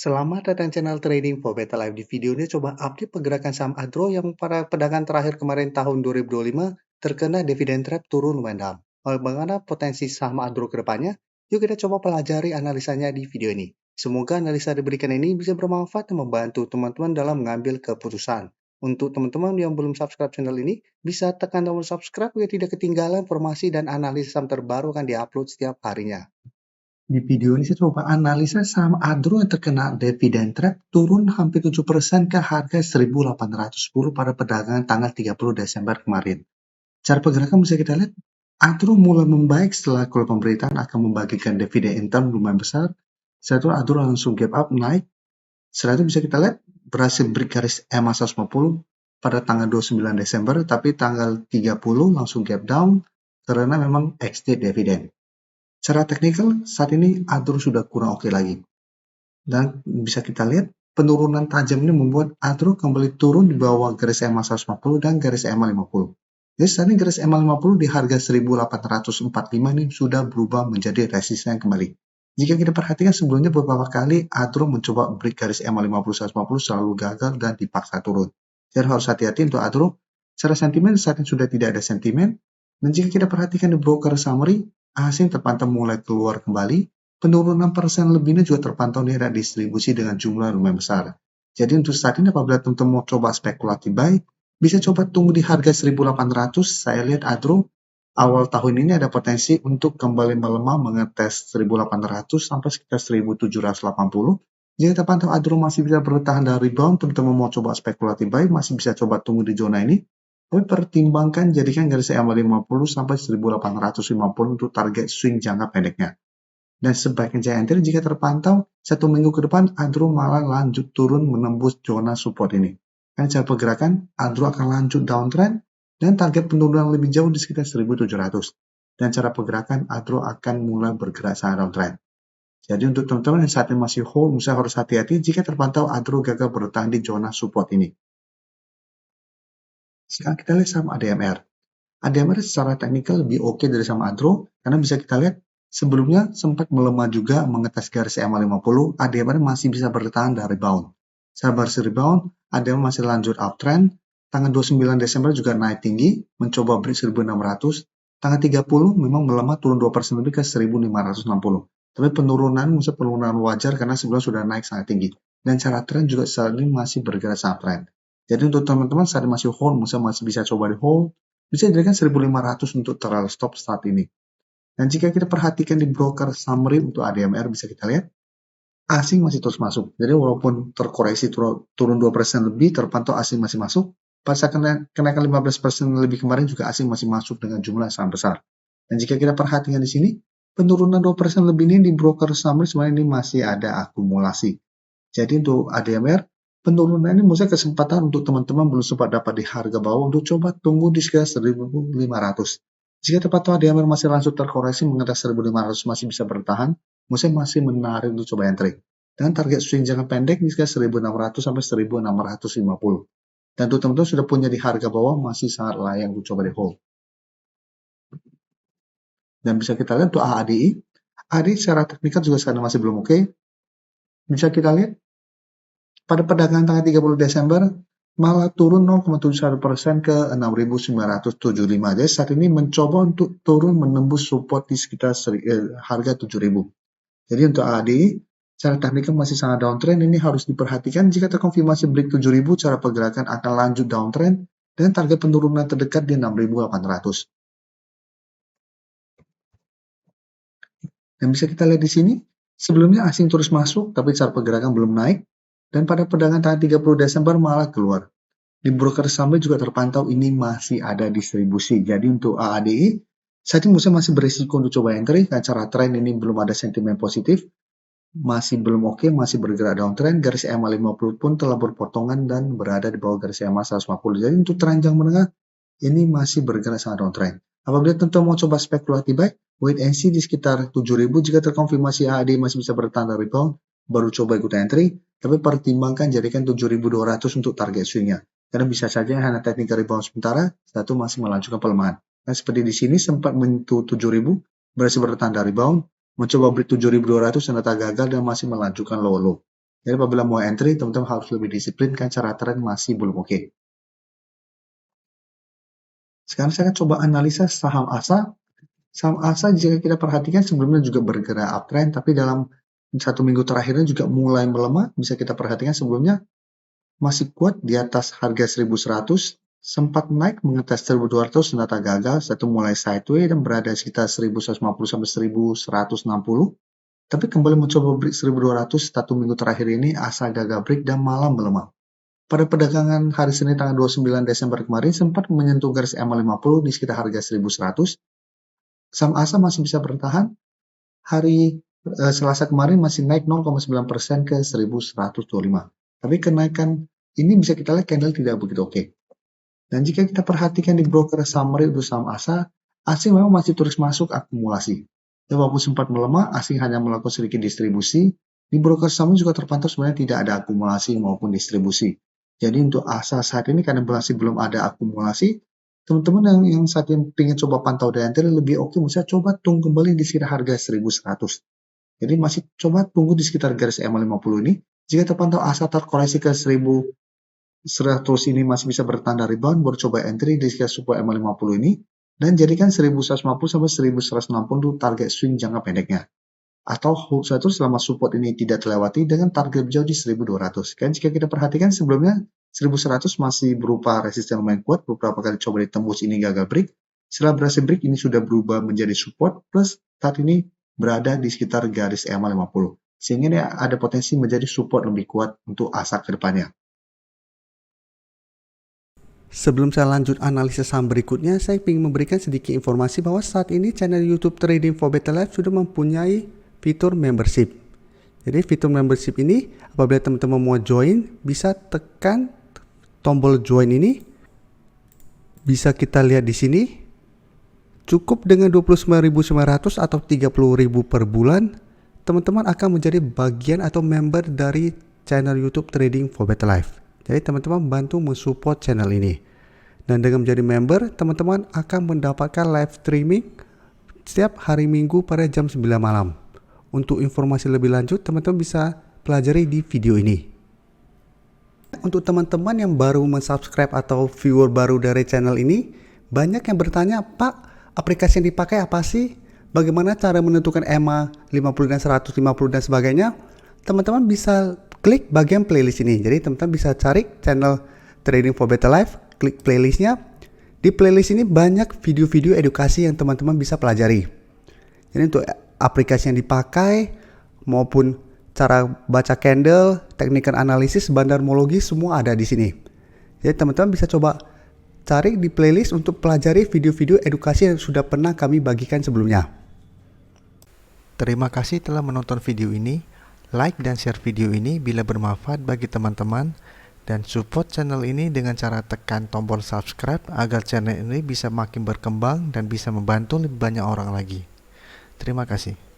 Selamat datang channel Trading for Better Life. Di video ini coba update pergerakan saham Adro yang para pedagang terakhir kemarin tahun 2025 terkena dividen trap turun lumayan dalam. Bagaimana potensi saham Adro ke depannya? Yuk kita coba pelajari analisanya di video ini. Semoga analisa diberikan ini bisa bermanfaat dan membantu teman-teman dalam mengambil keputusan. Untuk teman-teman yang belum subscribe channel ini, bisa tekan tombol subscribe agar tidak ketinggalan informasi dan analisis saham terbaru akan diupload setiap harinya. Di video ini saya coba analisa saham Adro yang terkena dividen trap turun hampir 7% ke harga 1.810 pada perdagangan tanggal 30 Desember kemarin. Cara pergerakan bisa kita lihat, Adro mulai membaik setelah kalau pemerintahan akan membagikan dividen income lumayan besar. Setelah itu Adro langsung gap up naik. Setelah itu bisa kita lihat berhasil break garis EMA 150 pada tanggal 29 Desember, tapi tanggal 30 langsung gap down karena memang exit dividen. Secara teknikal, saat ini Adro sudah kurang oke lagi. Dan bisa kita lihat, penurunan tajam ini membuat Adro kembali turun di bawah garis EMA 150 dan garis EMA 50. Jadi saat ini garis EMA 50 di harga 1845 ini sudah berubah menjadi resisten kembali. Jika kita perhatikan sebelumnya beberapa kali Adro mencoba break garis EMA 50 150 selalu gagal dan dipaksa turun. Jadi harus hati-hati untuk Adro. Secara sentimen saat ini sudah tidak ada sentimen. Dan jika kita perhatikan di broker summary, asing terpantau mulai keluar kembali, penurunan persen lebihnya juga terpantau di era distribusi dengan jumlah lumayan besar. Jadi untuk saat ini apabila teman-teman mau coba spekulatif buy, bisa coba tunggu di harga 1.800. Saya lihat Adro awal tahun ini ada potensi untuk kembali melemah mengetes 1.800 sampai sekitar 1.780. Jika terpantau Adro masih bisa bertahan dari rebound, teman-teman mau coba spekulatif buy, masih bisa coba tunggu di zona ini. Tapi pertimbangkan jadikan garis EMA 50 sampai 1850 untuk target swing jangka pendeknya. Dan sebaiknya jangan entry jika terpantau 1 minggu ke depan Adro malah lanjut turun menembus zona support ini. Karena cara pergerakan Adro akan lanjut downtrend dan target penurunan lebih jauh di sekitar 1700. Dan cara pergerakan Adro akan mulai bergerak sangat downtrend. Jadi untuk teman-teman yang saat ini masih hold, misalnya harus hati-hati jika terpantau Adro gagal bertahan di zona support ini. Sekarang kita lihat saham ADMR. ADMR secara teknikal lebih oke dari saham Adro karena bisa kita lihat sebelumnya sempat melemah juga mengetes garis EMA 50, ADMR masih bisa bertahan dari rebound. Setelah berhasil rebound, ADMR masih lanjut uptrend. Tanggal 29 Desember juga naik tinggi, mencoba break 1600. Tanggal 30 memang melemah turun 2% lebih ke 1560. Tapi penurunan wajar karena sebelumnya sudah naik sangat tinggi. Dan cara trend juga saat ini masih bergerak sangat trend. Jadi untuk teman-teman saat ini masih hold, masih bisa coba di hold, bisa dijadikan 1.500 untuk trial stop saat ini. Dan jika kita perhatikan di broker summary untuk ADMR, bisa kita lihat asing masih terus masuk. Jadi walaupun terkoreksi turun 2% lebih, terpantau asing masih masuk. Pas kenaikan 15% lebih kemarin juga asing masih masuk dengan jumlah sangat besar. Dan jika kita perhatikan di sini, penurunan 2% lebih ini di broker summary sebenarnya ini masih ada akumulasi. Jadi untuk ADMR, penurunan ini maksudnya kesempatan untuk teman-teman belum sempat dapat di harga bawah untuk coba tunggu di sekitar 1.500. Jika terpantau ADMR masih langsung terkoreksi mengetes 1.500 masih bisa bertahan, maksudnya masih menarik untuk coba entry. Dengan target swing jangka pendek di sekitar 1.600 sampai 1.650. Dan untuk teman-teman sudah punya di harga bawah masih sangat layak untuk coba di hold. Dan bisa kita lihat untuk AADI. AADI secara teknikal juga sekarang masih belum oke. Bisa kita lihat pada perdagangan tanggal 30 Desember malah turun 0,71% ke 6.975. Jadi saat ini mencoba untuk turun menembus support di sekitar harga 7.000. Jadi untuk ADI, cara teknikal masih sangat downtrend. Ini harus diperhatikan jika terkonfirmasi break 7.000, cara pergerakan akan lanjut downtrend dan target penurunan terdekat di 6.800. Dan bisa kita lihat di sini, sebelumnya asing terus masuk, tapi cara pergerakan belum naik. Dan pada perdagangan tanggal 30 Desember malah keluar. Di broker summary juga terpantau ini masih ada distribusi. Jadi untuk AADI, saat ini masih berisiko untuk coba entry. Karena cara trend ini belum ada sentimen positif. Masih belum oke, masih bergerak downtrend. Garis EMA 50 pun telah berpotongan dan berada di bawah garis EMA 150. Jadi untuk tren jangka menengah, ini masih bergerak sangat downtrend. Apabila tentu mau coba spekulatif buy, wait and see di sekitar 7.000. Jika terkonfirmasi AADI masih bisa bertahan dari rebound, baru coba ikut entry. Tapi pertimbangkan jadikan 7.200 untuk target swingnya. Karena bisa saja hanya technical rebound sementara, satu masih melanjutkan pelemahan. Nah, seperti di sini sempat menyentuh 7.000, berhasil bertahan dari rebound, mencoba break 7.200 ternyata gagal dan masih melanjutkan low-low. Jadi apabila mau entry, teman-teman harus lebih disiplin kan cara trend masih belum oke. Sekarang saya akan coba analisa saham ASA. Saham ASA jika kita perhatikan sebelumnya juga bergerak uptrend, tapi dalam 1 minggu terakhirnya juga mulai melemah. Bisa kita perhatikan sebelumnya masih kuat di atas harga 1100, sempat naik mengetes 1200, ternyata gagal, satu mulai sideways dan berada sekitar 1150 sampai 1160. Tapi kembali mencoba break 1200, 1 minggu terakhir ini ASA gagal break dan malah melemah. Pada perdagangan hari Senin tanggal 29 Desember kemarin sempat menyentuh garis EMA 50 di sekitar harga 1100. Saham ASA masih bisa bertahan. Hari Selasa kemarin masih naik 0,9% ke 1125. Tapi kenaikan ini bisa kita lihat candle tidak begitu oke. Dan jika kita perhatikan di broker summary untuk saham ASA, asing memang masih terus masuk akumulasi. Dan walaupun sempat melemah, asing hanya melakukan sedikit distribusi. Di broker summary juga terpantau sebenarnya tidak ada akumulasi maupun distribusi. Jadi untuk ASA saat ini karena masih belum ada akumulasi, teman-teman yang saat ini ingin coba pantau di entry lebih oke, bisa coba tunggu kembali di sekitar harga 1100. Jadi masih coba tunggu di sekitar garis EMA 50 ini. Jika terpantau ASA terkoreksi ke 1100 ini masih bisa bertanda rebound, baru coba entry di sekitar support EMA 50 ini. Dan jadikan 1150 sampai 1160 target swing jangka pendeknya. Atau hold satu selama support ini tidak terlewati dengan target jauh di 1200. Kan jika kita perhatikan sebelumnya 1100 masih berupa resisten lumayan kuat, beberapa kali coba ditembus ini gagal break. Setelah berhasil break ini sudah berubah menjadi support plus saat ini berada di sekitar garis EMA 50. Sehingga ini ada potensi menjadi support lebih kuat untuk ASA ke depannya. Sebelum saya lanjut analisis saham berikutnya, saya ingin memberikan sedikit informasi bahwa saat ini channel YouTube Trading for Better Life sudah mempunyai fitur membership. Jadi fitur membership ini apabila teman-teman mau join, bisa tekan tombol join ini. Bisa kita lihat di sini. Cukup dengan 29.900 atau 30.000 per bulan, teman-teman akan menjadi bagian atau member dari channel YouTube Trading for Better Life. Jadi teman-teman bantu mensupport channel ini. Dan dengan menjadi member, teman-teman akan mendapatkan live streaming setiap hari Minggu pada jam 9 malam. Untuk informasi lebih lanjut, teman-teman bisa pelajari di video ini. Untuk teman-teman yang baru mensubscribe atau viewer baru dari channel ini, banyak yang bertanya, Pak, aplikasi yang dipakai apa sih? Bagaimana cara menentukan EMA 50 dan 150 dan sebagainya? Teman-teman bisa klik bagian playlist ini. Jadi teman-teman bisa cari channel Trading for Better Life, klik playlistnya. Di playlist ini banyak video-video edukasi yang teman-teman bisa pelajari. Jadi untuk aplikasi yang dipakai maupun cara baca candle, teknik analisis, bandarmologi semua ada di sini. Jadi teman-teman bisa coba cari di playlist untuk pelajari video-video edukasi yang sudah pernah kami bagikan sebelumnya. Terima kasih telah menonton video ini. Like dan share video ini bila bermanfaat bagi teman-teman, dan support channel ini dengan cara tekan tombol subscribe agar channel ini bisa makin berkembang dan bisa membantu lebih banyak orang lagi. Terima kasih.